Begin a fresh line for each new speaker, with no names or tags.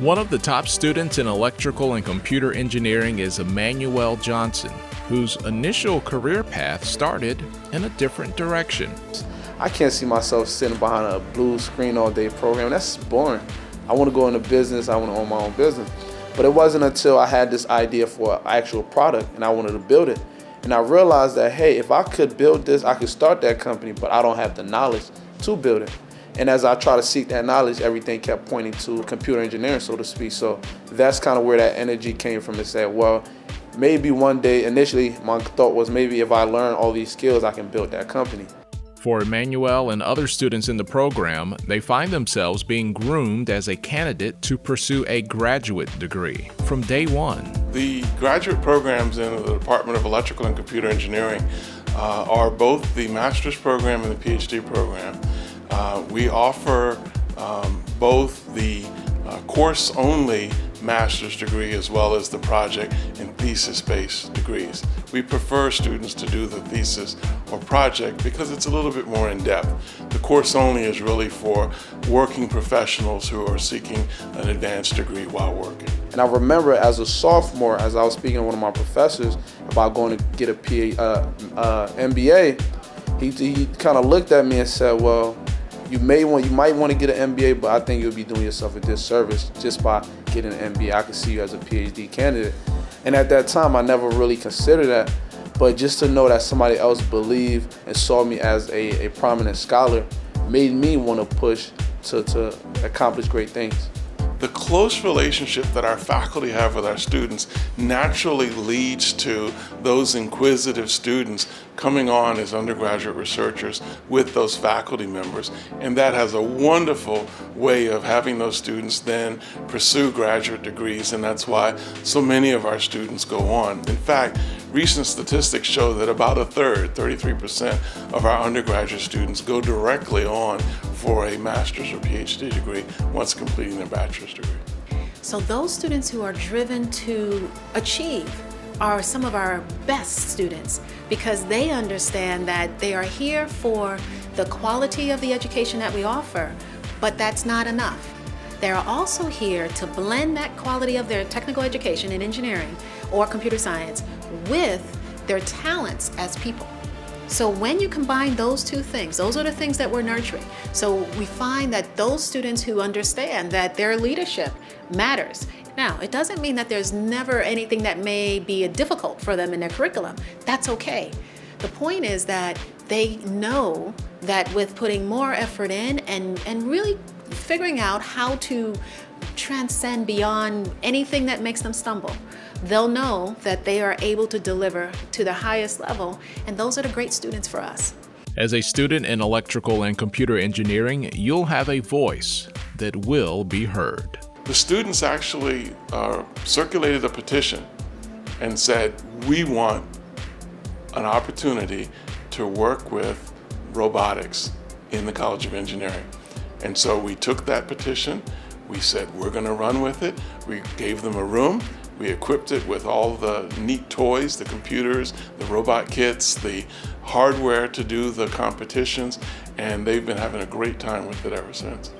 One of the top students in electrical and computer engineering is Emmanuel Johnson, whose initial career path started in a different direction.
I can't see myself sitting behind a blue screen all day programming. That's boring. I want to go into business. I want to own my own business. But it wasn't until I had this idea for an actual product and I wanted to build it. And I realized that, hey, if I could build this, I could start that company, but I don't have the knowledge to build it. And as I try to seek that knowledge, everything kept pointing to computer engineering, so to speak. So that's kind of where that energy came from. It said, well, maybe one day, initially, my thought was maybe if I learn all these skills, I can build that company.
For Emmanuel and other students in the program, they find themselves being groomed as a candidate to pursue a graduate degree from day one.
The graduate programs in the Department of Electrical and Computer Engineering are both the master's program and the PhD program. We offer both the course-only master's degree as well as the project and thesis-based degrees. We prefer students to do the thesis or project because it's a little bit more in-depth. The course-only is really for working professionals who are seeking an advanced degree while working.
And I remember as a sophomore, as I was speaking to one of my professors about going to get a MBA, he kind of looked at me and said, well, you might want to get an MBA, but I think you'll be doing yourself a disservice just by getting an MBA. I could see you as a PhD candidate. And at that time, I never really considered that. But just to know that somebody else believed and saw me as a prominent scholar made me want to push to accomplish great things.
The close relationship that our faculty have with our students naturally leads to those inquisitive students coming on as undergraduate researchers with those faculty members. And that has a wonderful way of having those students then pursue graduate degrees, and that's why so many of our students go on. In fact, recent statistics show that about a third, 33% of our undergraduate students go directly on for a master's or PhD degree once completing their bachelor's degree.
So those students who are driven to achieve are some of our best students because they understand that they are here for the quality of the education that we offer, but that's not enough. They're also here to blend that quality of their technical education in engineering or computer science with their talents as people. So when you combine those two things, those are the things that we're nurturing. So we find that those students who understand that their leadership matters. Now, it doesn't mean that there's never anything that may be difficult for them in their curriculum. That's okay. The point is that they know that with putting more effort in and really figuring out how to transcend beyond anything that makes them stumble, they'll know that they are able to deliver to the highest level, and those are the great students for us.
As a student in electrical and computer engineering, you'll have a voice that will be heard.
The students actually circulated a petition and said, we want an opportunity to work with robotics in the College of Engineering. And so we took that petition, we said we're going to run with it, we gave them a room, we equipped it with all the neat toys, the computers, the robot kits, the hardware to do the competitions, and they've been having a great time with it ever since.